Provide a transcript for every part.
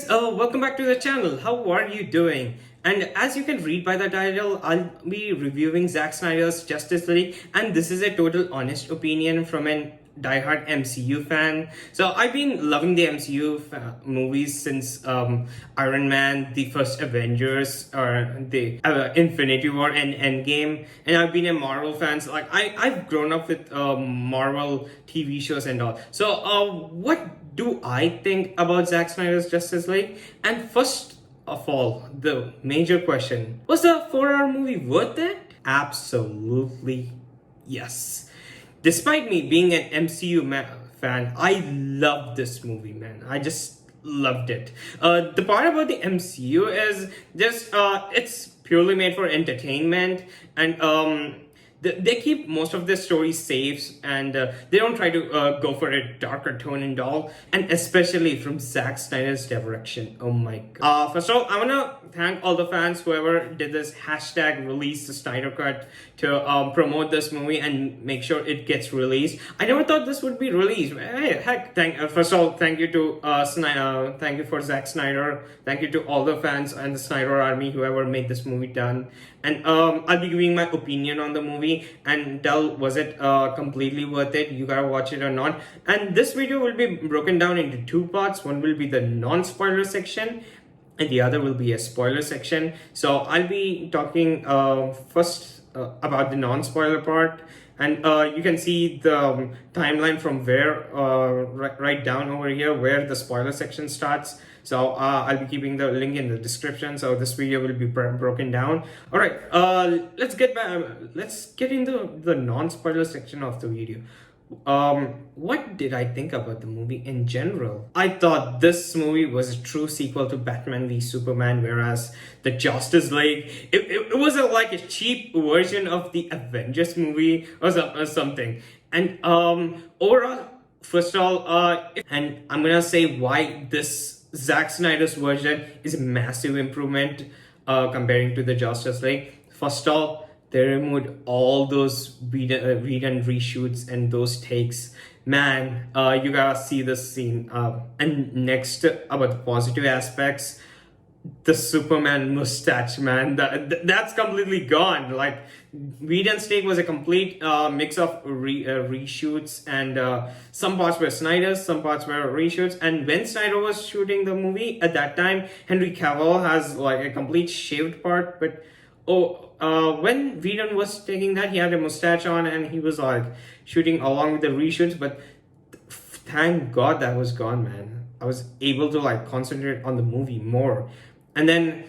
Welcome back to the channel. How are you doing? And as you can read by the title, I'll be reviewing Zack Snyder's Justice League, and this is a total honest opinion from an diehard MCU fan. So I've been loving the MCU movies since Iron Man, the first Avengers, or the Infinity War and Endgame, and I've been a Marvel fan. So like I've grown up with Marvel TV shows and all. So what do I think about Zack Snyder's Justice League? And first of all, the major question, was the 4-hour movie worth it? Absolutely yes. Despite me being an MCU fan, I love this movie, man. I just loved it. The part about the MCU is just it's purely made for entertainment, and they keep most of their stories safe, and they don't try to go for a darker tone and all, and especially from Zack Snyder's direction. Oh my god. First of all, I want to thank all the fans, whoever did this hashtag release the Snyder Cut to promote this movie and make sure it gets released. I never thought this would be released. Hey, heck, first of all, thank you to thank you for Zack Snyder. Thank you to all the fans and the Snyder Army, whoever made this movie done. And I'll be giving my opinion on the movie and tell was it completely worth it. You gotta watch it or not. And this video will be broken down into two parts. One will be the non-spoiler section, and the other will be a spoiler section. So I'll be talking first about the non-spoiler part, and you can see the timeline from where right down over here where the spoiler section starts. So I'll be keeping the link in the description, so this video will be broken down. All right, let's get into the non-spoiler section of the video. What did I think about the movie in general? I thought this movie was a true sequel to Batman v Superman, whereas the Justice League, it was like a cheap version of the Avengers movie or something. And overall, first of all, and I'm gonna say why this Zack Snyder's version is a massive improvement comparing to the Justice League. First of all, they removed all those read and reshoots and those takes. Man, you gotta see this scene. And next, about the positive aspects, the Superman mustache, man, that's completely gone. Like, Reed and Steak was a complete mix of reshoots, and some parts were Snyder's, some parts were reshoots. And when Snyder was shooting the movie at that time, Henry Cavill has like a complete shaved part, but when Whedon was taking that, he had a mustache on and he was like shooting along with the reshoots. But thank God that was gone, man. I was able to like concentrate on the movie more. And then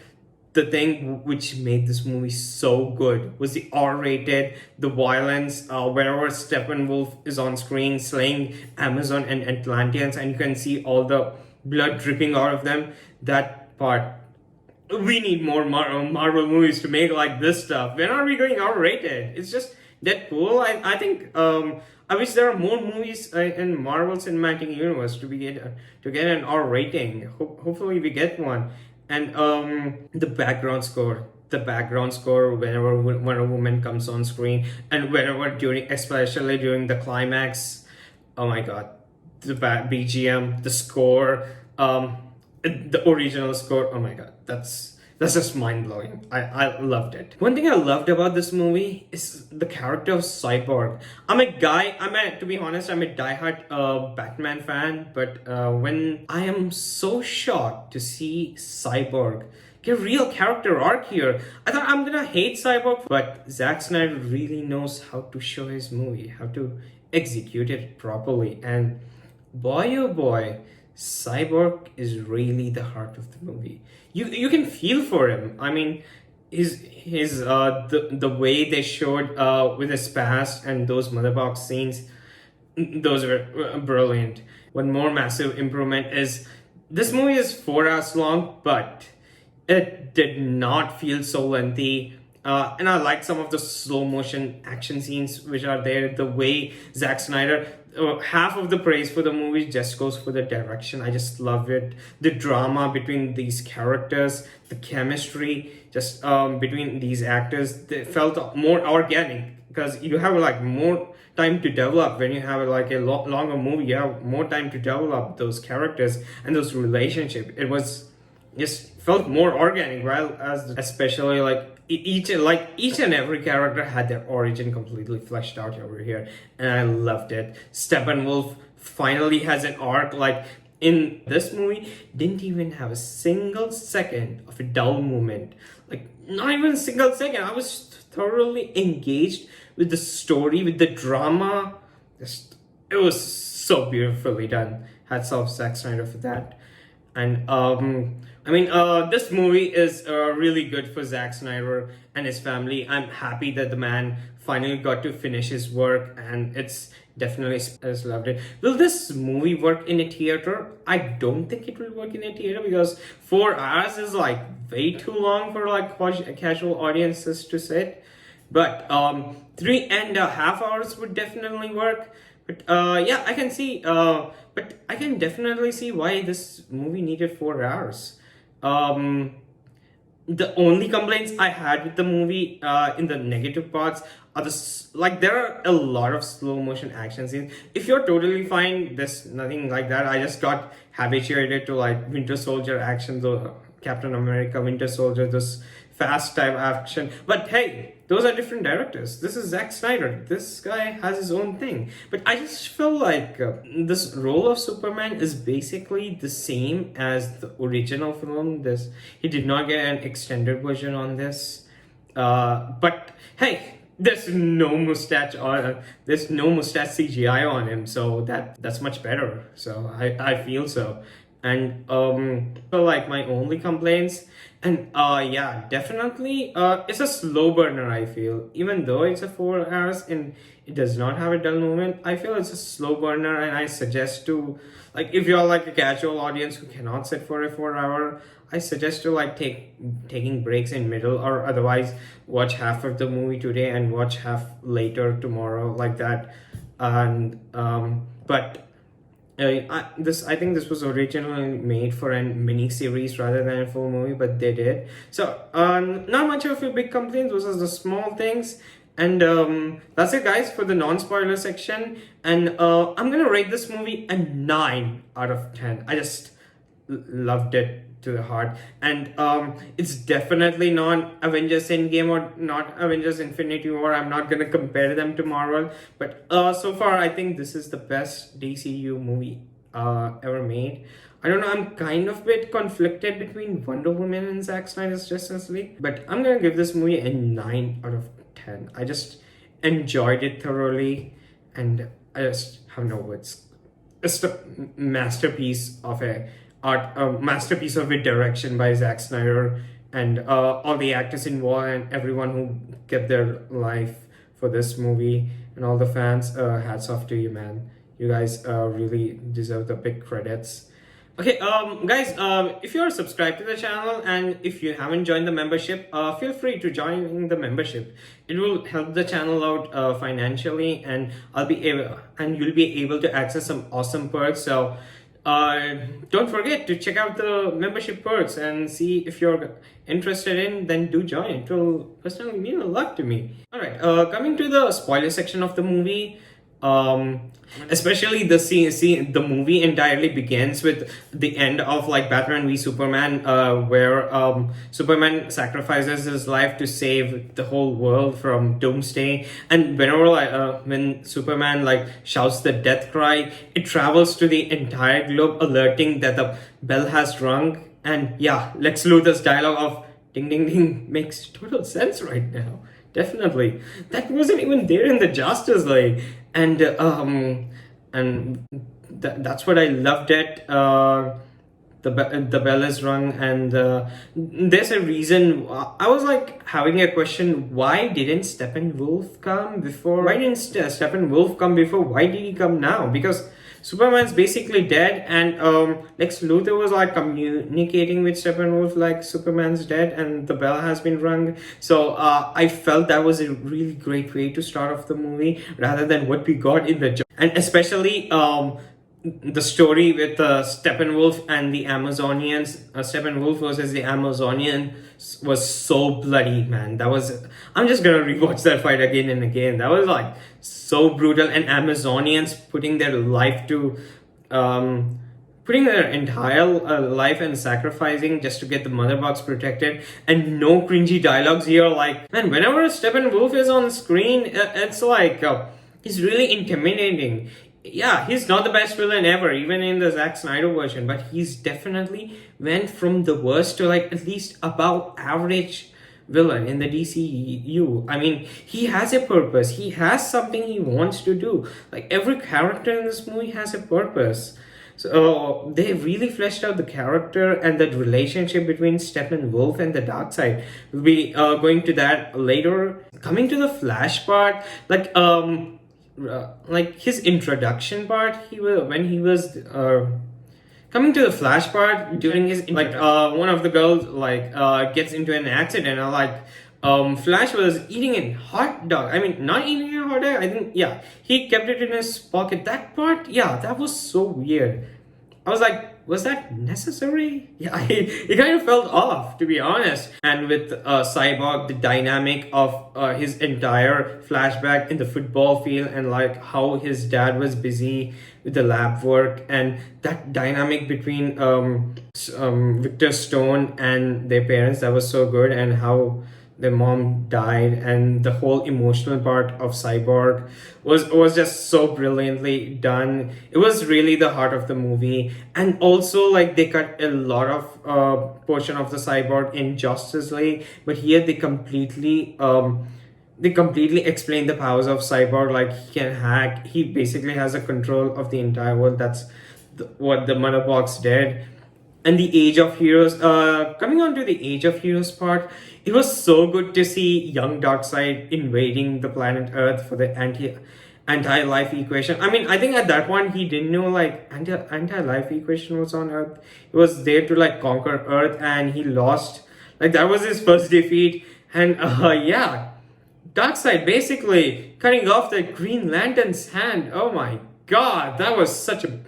the thing which made this movie so good was the R-rated, the violence, whenever Steppenwolf is on screen slaying Amazon and Atlanteans, and you can see all the blood dripping out of them. That part. We need more Marvel movies to make like this stuff. When are we going R-rated? It's just Deadpool. I think I wish there are more movies in Marvel Cinematic Universe to get an R rating. Hopefully we get one. And the background score whenever Wonder Woman comes on screen, and whenever especially during the climax. Oh my god, the BGM, the score, the original score. Oh my god, that's just mind-blowing. I loved it. One thing I loved about this movie is the character of Cyborg. To be honest, I'm a diehard Batman fan, but when I am so shocked to see Cyborg get a real character arc here, I thought I'm gonna hate Cyborg, but Zack Snyder really knows how to show his movie, how to execute it properly, and boy oh boy, Cyborg is really the heart of the movie. You can feel for him. I mean, the way they showed with his past and those mother box scenes, those were brilliant. One more massive improvement is this movie is 4 hours long, but it did not feel so lengthy. And I like some of the slow motion action scenes which are there. The way Zack Snyder, half of the praise for the movie just goes for the direction. I just love it. The drama between these characters, the chemistry just between these actors, they felt more organic, because you have like more time to develop. When you have like a longer movie, you have more time to develop those characters and those relationships. It was just felt more organic, while as especially like each and every character had their origin completely fleshed out over here, and I loved it. Steppenwolf finally has an arc. Like in this movie, didn't even have a single second of a dull moment. Like not even a single second. I was thoroughly engaged with the story, with the drama. Just it was so beautifully done. Hats off Zack Snyder for that. And this movie is really good for Zack Snyder and his family. I'm happy that the man finally got to finish his work, and it's definitely I just loved it. Will this movie work in a theater? I don't think it will work in a theater because 4 hours is like way too long for like casual audiences to sit. But 3.5 hours would definitely work. But yeah, I can see. But I can definitely see why this movie needed 4 hours. The only complaints I had with the movie, in the negative parts, are like there are a lot of slow motion action scenes. If you're totally fine, there's nothing like that. I just got habituated to like Winter Soldier actions or Captain America, Winter Soldier, this fast type action. But hey, those are different directors. This is Zack Snyder. This guy has his own thing. But I just feel like this role of Superman is basically the same as the original film. He did not get an extended version on this. But hey, there's no mustache CGI on him, so that's much better. So I feel so. And so like my only complaints, and yeah, definitely it's a slow burner. I feel even though it's a 4 hours and it does not have a dull moment, I feel it's a slow burner. And I suggest to, like, if you're like a casual audience who cannot sit for a 4 hour, I suggest to like taking breaks in middle, or otherwise watch half of the movie today and watch half later tomorrow, like that. And but I think this was originally made for a mini series rather than a full movie, but they did. So not much of a big complaint. Those are the small things. And that's it, guys, for the non-spoiler section. And I'm gonna rate this movie a 9 out of 10. I just loved it to the heart. And it's definitely not Avengers Endgame or not Avengers Infinity War. I'm not gonna compare them to Marvel, but so far I think this is the best DCU movie ever made. I don't know, I'm kind of a bit conflicted between Wonder Woman and Zack Snyder's Justice League, but I'm gonna give this movie a 9 out of 10. I just enjoyed it thoroughly, and I just have no words. It's a masterpiece of a masterpiece of a direction by Zack Snyder, and all the actors involved and everyone who kept their life for this movie, and all the fans. Hats off to you, man. You guys really deserve the big credits. Okay, guys, if you're subscribed to the channel and if you haven't joined the membership, feel free to join the membership. It will help the channel out financially, and you'll be able to access some awesome perks. So don't forget to check out the membership perks and see if you're interested in, then do join. It will personally mean a lot to me. All right, coming to the spoiler section of the movie. Especially the movie entirely begins with the end of like Batman v Superman, where Superman sacrifices his life to save the whole world from doomsday. And when Superman like shouts the death cry, it travels to the entire globe, alerting that the bell has rung. And yeah, Lex Luthor's dialogue of ding ding ding makes total sense right now. Definitely, that wasn't even there in the Justice League. And that's what I loved it. The bell is rung, and there's a reason. I was like having a question: why didn't Steppenwolf come before? Why didn't Steppenwolf come before? Why did he come now? Because Superman's basically dead, and Lex Luthor was like communicating with Steppenwolf like Superman's dead and the bell has been rung. So I felt that was a really great way to start off the movie rather than what we got in the and especially the story with Steppenwolf and the Amazonians. Steppenwolf versus the Amazonian was so bloody, man. I'm just gonna rewatch that fight again and again. That was like so brutal, and Amazonians putting their life to putting their entire life and sacrificing just to get the mother box protected, and no cringy dialogues here. Like, man, whenever Steppenwolf is on screen, it's like he's really intimidating. Yeah, he's not the best villain ever, even in the Zack Snyder version, but he's definitely went from the worst to like at least above average villain in the DCU. I mean, he has a purpose. He has something he wants to do. Like, every character in this movie has a purpose. So they really fleshed out the character and the relationship between Steppenwolf and the Darkseid. We'll be going to that later. Coming to the Flash part, like his introduction part, when he was coming to the Flash part, during his one of the girls gets into an accident, and Flash was eating a hot dog. I mean, not eating a hot dog, I think, yeah, he kept it in his pocket. That part, yeah, that was so weird. I was like, was that necessary? Yeah, it kind of felt off, to be honest. And with Cyborg, the dynamic of his entire flashback in the football field, and like how his dad was busy with the lab work, and that dynamic between Victor Stone and their parents, that was so good. And how their mom died, and the whole emotional part of Cyborg was just so brilliantly done. It was really the heart of the movie. And also, like, they cut a lot of portion of the Cyborg in Justice League, but here they completely explain the powers of Cyborg. Like, he can hack, he basically has a control of the entire world. That's what the Mother Box did. And the Age of Heroes, coming on to the Age of Heroes part, it was so good to see young Darkseid invading the planet Earth for the anti-life equation. I mean, I think at that point he didn't know like anti-life equation was on Earth. He was there to like conquer Earth, and he lost. Like, that was his first defeat. And yeah, Darkseid basically cutting off the Green Lantern's hand. Oh my god, that was such a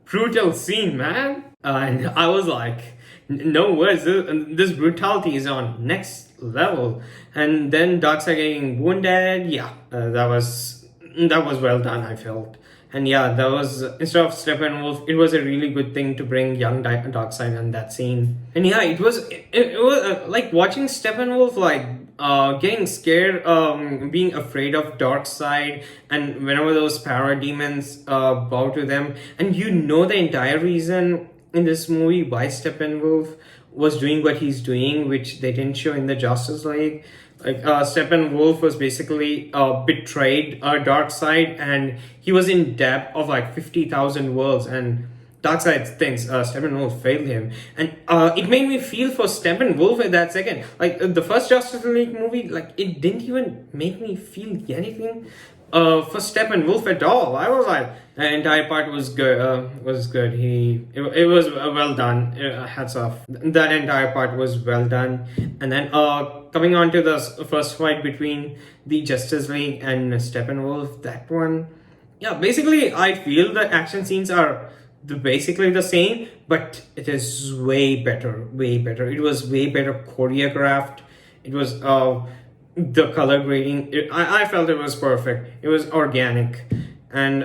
brutal scene, man. And I was like, no words, this brutality is on next level. And then Darkseid getting wounded, yeah, that was well done, I felt. And yeah, that was, instead of Steppenwolf, it was a really good thing to bring young Darkseid in that scene. And yeah, it was like watching Steppenwolf getting scared, being afraid of Darkseid, and whenever those parademons bow to them. And you know the entire reason in this movie why Steppenwolf was doing what he's doing, which they didn't show in the Justice League. Like, Steppenwolf was basically betrayed Darkseid, and he was in debt of like 50,000 worlds, and Darkseid thinks Steppenwolf failed him. And it made me feel for Steppenwolf at that second. Like, the first Justice League movie, like, it didn't even make me feel anything for Steppenwolf at all. I was like, the entire part was good. It was well done. Hats off. That entire part was well done. And then coming on to the first fight between the Justice League and Steppenwolf, that one, yeah, basically I feel the action scenes are basically the same, but it is way better. It was way better choreographed. It was the color grading, I felt it was perfect. It was organic. And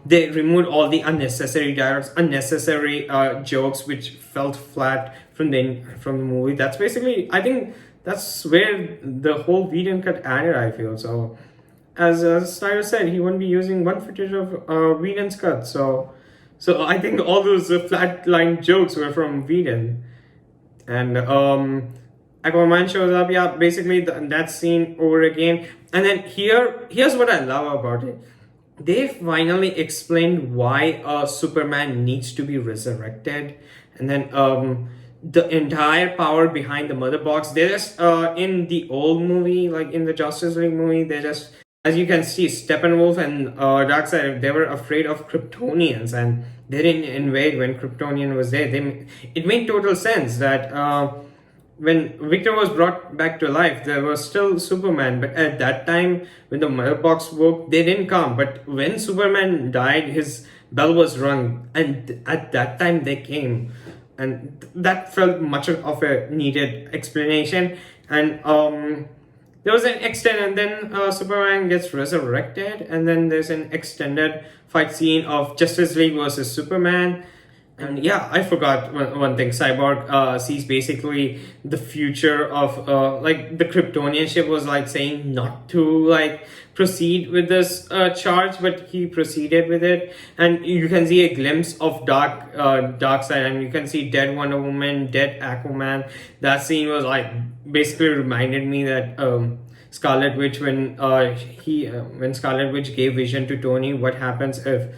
they removed all the unnecessary dialogues, unnecessary jokes which felt flat from the movie. That's basically, I think that's where the whole Whedon cut added, I feel. So as Snyder said, he won't be using one footage of Whedon's cut. So I think all those flat-line jokes were from Whedon. And Aquaman shows up, yeah, basically that scene over again. And then here's what I love about it. They finally explained why Superman needs to be resurrected. And then the entire power behind the Mother Box, they just, in the old movie, like in the Justice League movie, they just, as you can see, Steppenwolf and Darkseid, they were afraid of Kryptonians, and they didn't invade when Kryptonian was there. It made total sense that when Victor was brought back to life, there was still Superman. But at that time, when the Mother Box woke, they didn't come. But when Superman died, his bell was rung, and at that time they came. And that felt much of a needed explanation. And there was an and then Superman gets resurrected, and then there's an extended fight scene of Justice League versus Superman. And yeah, I forgot one thing. Cyborg sees basically the future of like the Kryptonian ship was like saying not to like proceed with this charge, but he proceeded with it. And you can see a glimpse of Darkseid, and you can see dead Wonder Woman, dead Aquaman. That scene was like basically reminded me that Scarlet Witch when Scarlet Witch gave vision to Tony, what happens if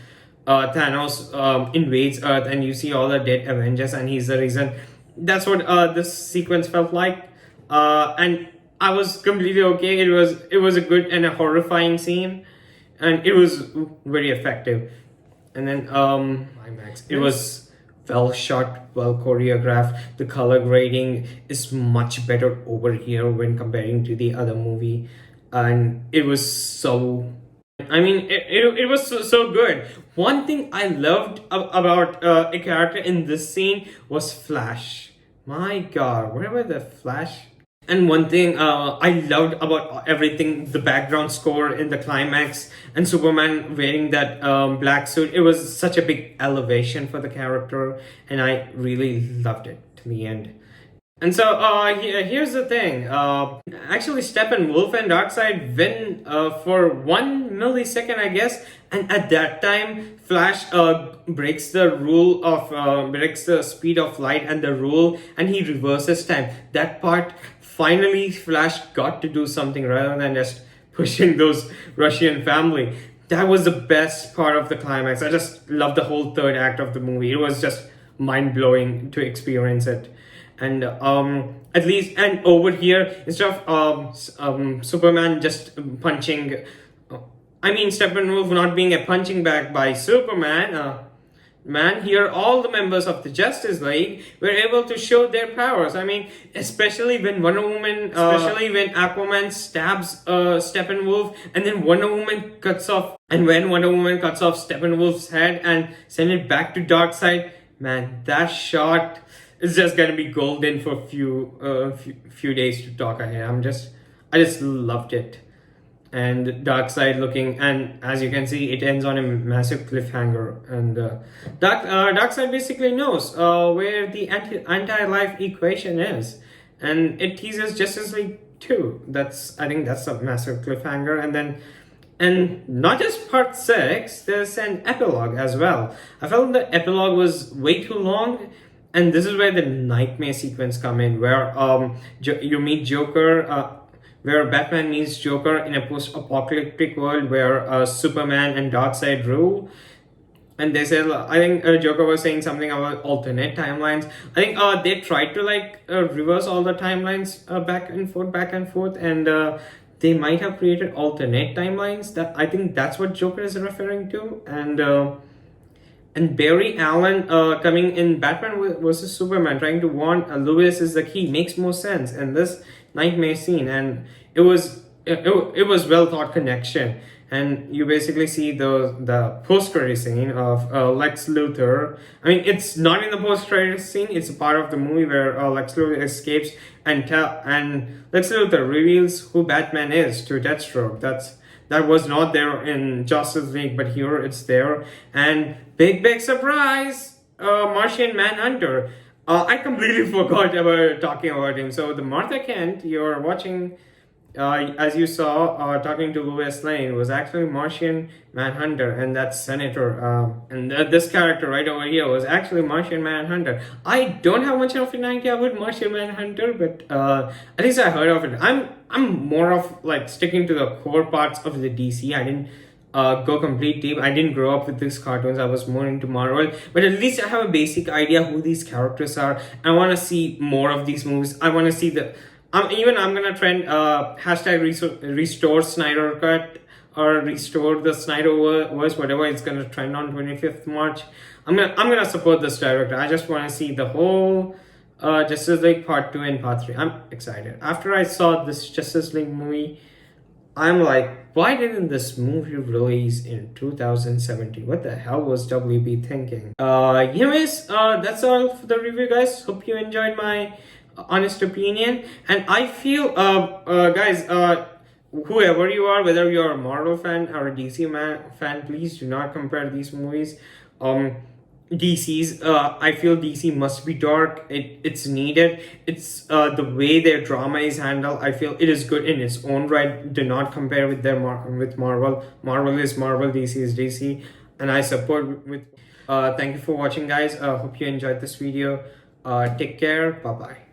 Thanos invades Earth and you see all the dead Avengers and he's the reason. That's what this sequence felt like, and I was completely okay. It was a good and a horrifying scene, and it was very effective. And then climax. It was well shot, well choreographed. The color grading is much better over here when comparing to the other movie, and it was so. I mean, it was so good. One thing I loved about a character in this scene was Flash. My God, where were the Flash? And one thing I loved about everything, the background score in the climax and Superman wearing that black suit, it was such a big elevation for the character, and I really loved it to the end. And so here's the thing. Actually, Steppenwolf and Darkseid win for 1 millisecond, I guess. And at that time, Flash breaks the speed of light and the rule, and he reverses time. That part, finally, Flash got to do something rather than just pushing those Russian family. That was the best part of the climax. I just loved the whole third act of the movie. It was just mind blowing to experience it. And at least, and over here, instead of Superman just punching, Steppenwolf not being a punching bag by Superman, here all the members of the Justice League were able to show their powers. I mean, especially when especially when Aquaman stabs Steppenwolf, and then Wonder Woman cuts off Steppenwolf's head and send it back to Darkseid. Man, that shot. It's just gonna be golden for few days to talk ahead. I just loved it, and Darkseid looking, and as you can see, it ends on a massive cliffhanger. And Darkseid basically knows where the anti-life equation is, and it teases Justice League 2. I think that's a massive cliffhanger, and not just part 6. There's an epilogue as well. I felt the epilogue was way too long. And this is where the nightmare sequence come in, where you meet Joker, where Batman meets Joker in a post-apocalyptic world where Superman and Darkseid rule. And they said, I think Joker was saying something about alternate timelines. I think they tried to reverse all the timelines back and forth, and they might have created alternate timelines. I think that's what Joker is referring to, and Barry Allen coming in Batman versus Superman, trying to warn Lewis is the key, makes more sense in this nightmare scene, and it was well thought connection. And you basically see the post-credit scene of Lex Luthor. I mean, it's not in the post-credit scene; it's a part of the movie where Lex Luthor escapes and Lex Luthor reveals who Batman is to Deathstroke. That was not there in Justice League, but here it's there. And big surprise, Martian Manhunter. I completely forgot about talking about him. So the Martha Kent you're watching, as you saw, talking to Lois Lane, was actually Martian Manhunter, and that's Senator. And this character right over here was actually Martian Manhunter. I don't have much of an idea about Martian Manhunter, but at least I heard of it. I'm more of sticking to the core parts of the DC. I didn't go complete deep. I didn't grow up with these cartoons. I was more into Marvel, but at least I have a basic idea who these characters are. I want to see more of these movies. I want to see I'm gonna trend hashtag restore Snyder Cut or restore the Snyderverse, whatever it's gonna trend on 25th March. I'm gonna support this director. I just want to see the whole Justice League Part 2 and Part 3. I'm excited. After I saw this Justice League movie, I'm like, why didn't this movie release in 2017? What the hell was WB thinking? Anyways, that's all for the review, guys. Hope you enjoyed my honest opinion. And I feel, guys, whoever you are, whether you're a Marvel fan or a DC fan, please do not compare these movies. DC's. I feel DC must be dark. It's needed. It's the way their drama is handled. I feel it is good in its own right. Do not compare with with Marvel. Marvel is Marvel. DC is DC, and I support with. Thank you for watching, guys. Hope you enjoyed this video. Take care. Bye bye.